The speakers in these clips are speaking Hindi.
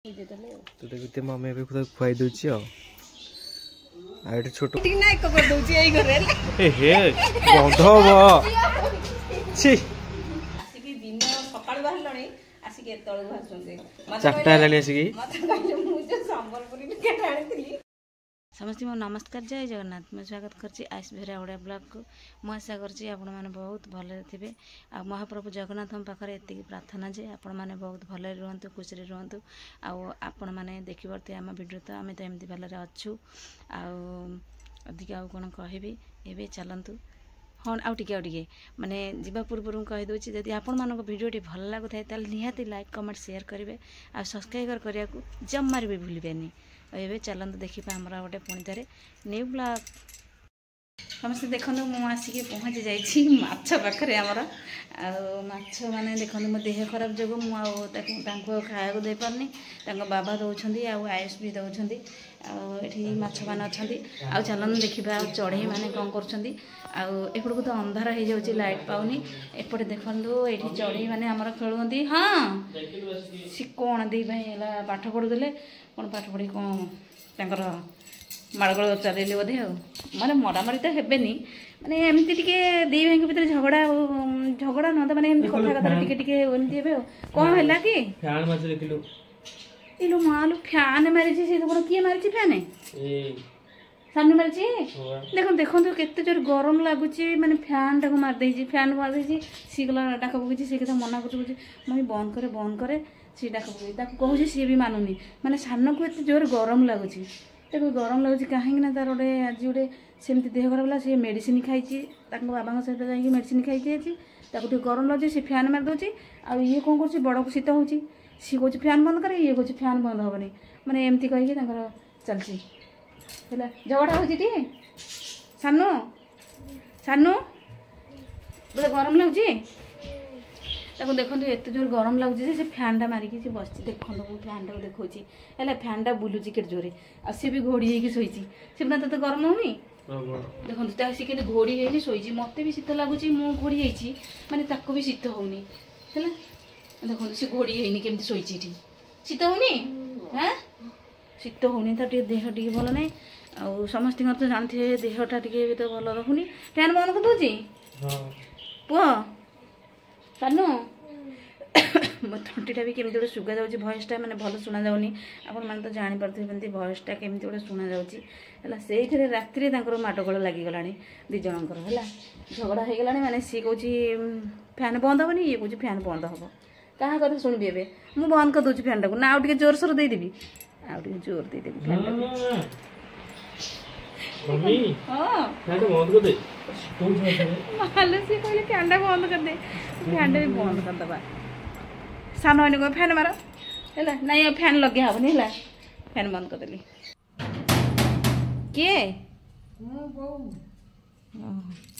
तो देखते मम्मी भी खुद खुआई दूची आ एटे छोट ठीक ना एक कर दूची एई घरे ए हे गंध हो छी आसिकी दिन सकाळ बाहरलणी आसिकी एतळ बाहरछन्ते चारटा हलानी आसिकी मत कहले मु जे संबलपुरी के आनिथिली समस्त मो नमस्कार जय जगन्नाथ मैं स्वागत करछि आइस भेरा ओडिया ब्लॉग को मु आशा करछि आपण माने बहुत भले थिबे आ महाप्रभु जगन्नाथ हम पाखरे एति प्रार्थना जे आपण माने बहुत भले रहंतु खुशी रे रहंतु आ आपण माने देखि परते हम वीडियो तो आमे तो एमति भले रे अछु आ अधिक आ कोन कहबी एबे चलंतु हन आउ टिके माने जीवा पूर्व कहि दोछि जदि आपण मानको वीडियो टी भल लागु थाय ताल निहाती लाइक कमेंट शेयर करिवे आ सब्सक्राइब करिया को जम्मार भी भूलिबेनी एबे चलंतु देखिपा हमरा गोटे पुणी थे न्यू ब्लॉग समस्त देखो मु आसिक पहुँची जाइए माछ पाखे आमर आछ मैंने देखो मो देह खराब जो मुझे खाया दे पारनी बाबा दौरान आयुष भी दौरान ये माछ मान अच्छा आ चलन देखा चढ़ई मैंने कौन कर तो अंधार हो जाऊँगी लाइट पाऊनी एपटे देखो ये चढ़ई मैंने आमर खेलुंट हाँ सी कौन दी भाई पाठ पढ़ुले कौन पाठ पढ़ी कौन माड़गोल चलैली बोधे माने मरामरी तो हेनी माने एमती टिके दी भाई भीतर झगड़ा झगड़ा न तो माने एमती कथा कथा टिके टिके एमती हेबे कोन हैला कि फैन माछ देखिलो इलो मालू फैन मारी छी से कोन किए मारी छी फैन ए सामने मारी छी देखो देखो तो केते जोर गरम लागु छी माने फैन टाको मार देई छी फैन मार देई छी सी गला डाका बगि छी से कथा मना कर छी मई बंद करे सी डाका बगि ताको कहू छी सी भी मानुनी माने सान्न को एते जोर गरम लागु छी देखो गरम लगुच कहीं तार गोटे आज गोटे सेमती देह खराब सी मेडिसिन खाई बाबा सहित जाकि मेडिसिन खाई गरम लगे सी फैन मार दूसरी आउ ये कौन कर बड़ को शीत हो सी कौन फैन बंद करे ये कौन फैन बंद हेनी मैंने एमती कहीकि चलती झगड़ा हो सानू सानू बोले गरम लगुच देखो एत जोर गरम लगुच से फैन टा मारिकी बस देखो फैन टाक देखी है फैन टा बुलूची के जोरे आ सी भी घोड़ी होगी शोची से तो गरम होनी देखो सी के घोड़ी है शोची मत भी शीत लगुच मु घोड़ी होती माने ताको भी शीत होनी है देखो सी घोड़ी है केमती शोची शीत होनी हाँ शीत होनी तो देह टी भल ना आ समस्त तो जानते देहटा टे तो भल रखुनी फैन बंद कर दूसरी पुह सानू मो तंटीटा भी केमी गोटे शुगा जाऊँगी भयसटा मैंने भल शुणा जाऊनी आपण मैंने तो जापे भयसटा केमी गोटे शुणा जाऊँगी से राति माडगोल लगिगला दिजणकर है झगड़ा हो गला मैंने सी कौच फैन बंद हेनी ये कौच फैन बंद हम क्या कथा शुणबी ए मुझे बंद कर दूसरी फैन टाक ना आउ जोर सोर देदेवी आउ जोर देदेवी फैन टाक सी कहले फैन बंद कर दे फैन भी बंद करदे सान भाई कह फैन मार है ना फैन लगे हेनी है फैन बंद करदेली किए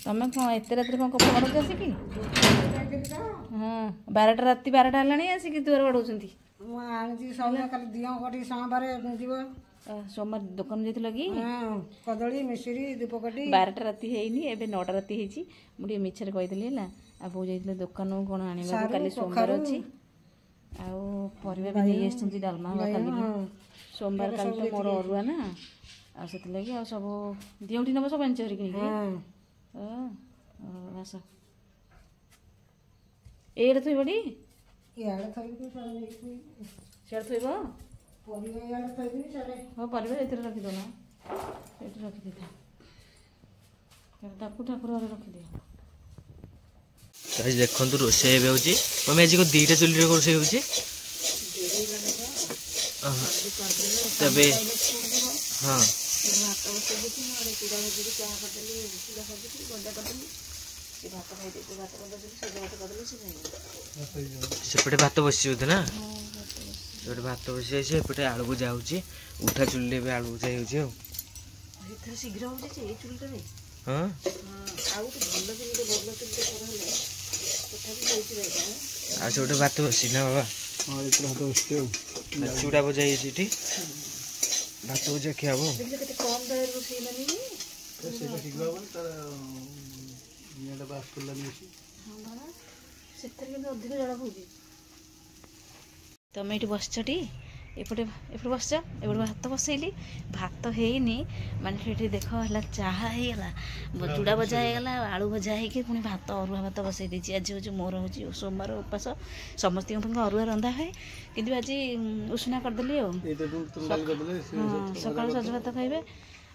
तुम कौन एत रात कौन कपड़ा बाड़ू आसिक हाँ 12टा राति 12टा है आसिक दुआर बाड़ू सोमवार दुकान जाइल कि कदली मिश्री धूपकाठी 12टा राति है एबे 9टा राति है मुझे मिछर कहीदेली है आ बो जाइए दुकान कौन आने काली सोमवार अच्छी आउ परिवा भी नहीं आसती डालमा काली सोमवार काली तो मोर अरुआ ना आ से लगे आ सब दिउटी नब सब आंच हरिक आस एड़े थोड़ी बड़ी सियाड़ थोब हाँ परिवा ये रखीद ना ये रखी ताकू ठाकुर घरे रखिदे देखो रोषे मम्मी आज को 2टा चुली रोषे हो हाँ सेपटे भात बसी बोधे ना सेपटे भात बसी एपटे आलू भुजा हो उठा चुली आलू भुजा हो शीघ्र हो चुलटे हाँ आज गोटे भात बसी ना बाबा चूड़ा भजा ये भात भजा खिया तुम ये बसटी एपटे एपटे बस एपटे भात बसैली भात हैनी माने से देख है चाहा होगा चूड़ा भजा होगा आलू भजा हो पुणी भात अरुआ भात बसई देती आज हूँ मोर हूँ सोमवार उपास समस्त अरुआ रंधा है कि आज उषुना करदेली सका सज भात खाइबे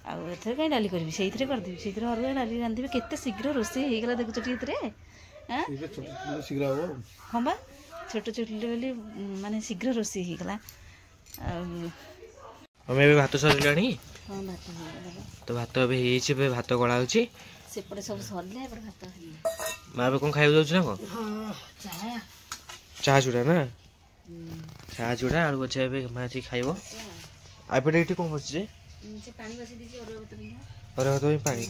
आउ कहीं डाली करी से करदेवी से अरुआ डाली रांधे केते शीघ्र रोषे होगा देखुच हाँ बा छोट छोट बोली माने शीघ्र रोषे होगा हमें भात सरिलानी हाँ भात हो तो भात ए भात गला सेपटे सब सरले एपटे भात माँ कौन खाइबा जाऊँ ना कौन चाह चाह चूड़ा ना चाह चूड़ा आलू भजा माँ खाइब आपेटे ये कौन कर पानी बसई दी अरुआ भात अरे भात पानी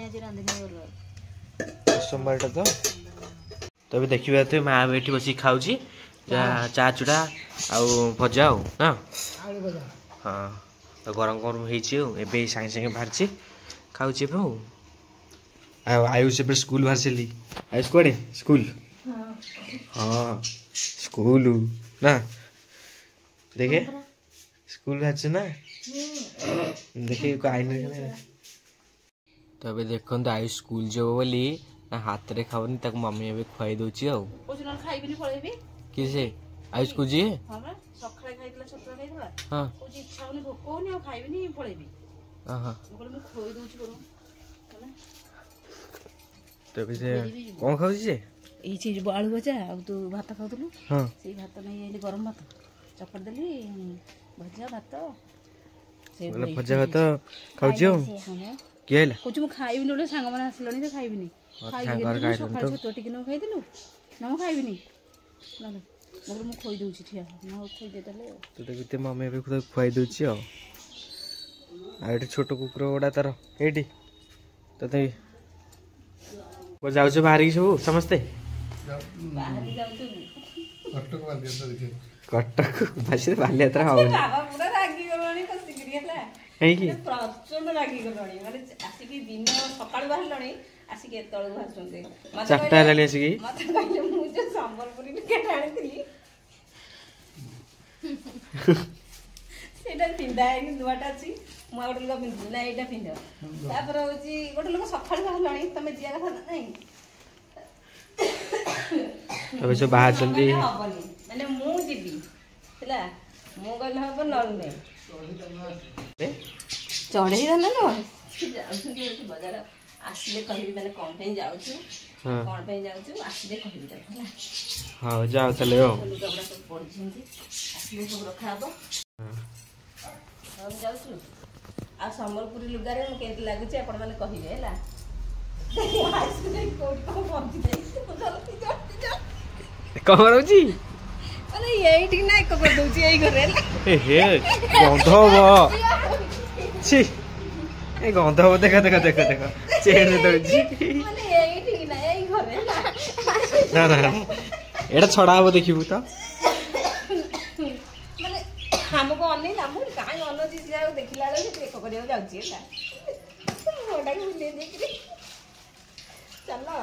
आज रांधे सोमवार तो अभी देखिए तो माँ भी बस खाऊ चा चूड़ा आउ भजा हो ना हाँ तो गरम गरम होबे सागे सागे बाहर खाऊ आयुष स्कूल बाहर चली आयुष कड़े स्कूल हाँ स्कूल ना देखे स्कूल बाहर ना देखे आईन तो अभी देखो आयुष स्कूल जो बोली हाथ रे खाऊनी तक मम्मी अभी खुआई दउची आ खाइबिनी पळेबी किसे आयुष को जी हां बा सखळे खाइतला छतरा खाइतला हां को जी इच्छा होनी भोक होनी आ खाइबिनी पळेबी हां मैं खोई दउची करो तो अभी से कौन खाऊ जे ए चीज आलू भजा आ तू भात खाउतलु हां से भात नै आइली गरम भात चपड़ देली भजा भात से बोले भजा भात खाऊ जो के हैला कुछ मु खाइबिनी बोले सांग माने आसलनी तो खाइबिनी खाइबिनी सकाळ छतो टिक न खाइदिलु न खाइबिनी ना मगर मु खोई दउची ठिया न खोई दे तले तो देखते मम्मी अभी खुद खुआई दउची आ एटे छोट कुकुर गोडा तार एटी तो को जाऊ छ बाहर की सब समझते बाहर जाउछु कटक भाषे बाल्यात्रा हो बाबा पूरा रागी गलणी कसी गिरिला है कि प्रचंड रागी गलणी माने आसी दिन सकाळ बाहरलणी आसी के तळ भासुंते चारटा हलाली आसी की मत कहले मु जे संबलपुरी के आनिथिली सेटा पिंदा है दुआटा छी मु गोटे लोक पिंधि ना एटा पिंध तापर होची गोटे लोक सकाळ बाहरलणी तमे जिया कथा नहीं तबे से बाहर जल्दी माने मु जीबी हला मु गल हब नल ने चढ़े ना बाजार आसले कहबी माने कौन पे जाऊ कौन पे जाऊ आसले कहबी हां जाओ चले हो लुगाबड़ा सब पड़ जिंदी आसले सब रखा हबो हम जाऊ आ संबलपुरी लुगा रे केत लागु छै अपन माने कहबे हला आसले कोट को पहुंच जाई तो जल्दी जा कमर होची अरे एठी ना को कर दउची एई घरे ए हे गंध हो छी ए गंध हो देखा देखा देखा देखा चेहरे दउची माने एठी ना एई घरे ना ना एटा छड़ा हो देखिबू तो माने हमको अन्नी ना मु काई अन्न जी जाऊ देखिला रे एक करियो जाउची हला मोटा के ले देखि चलो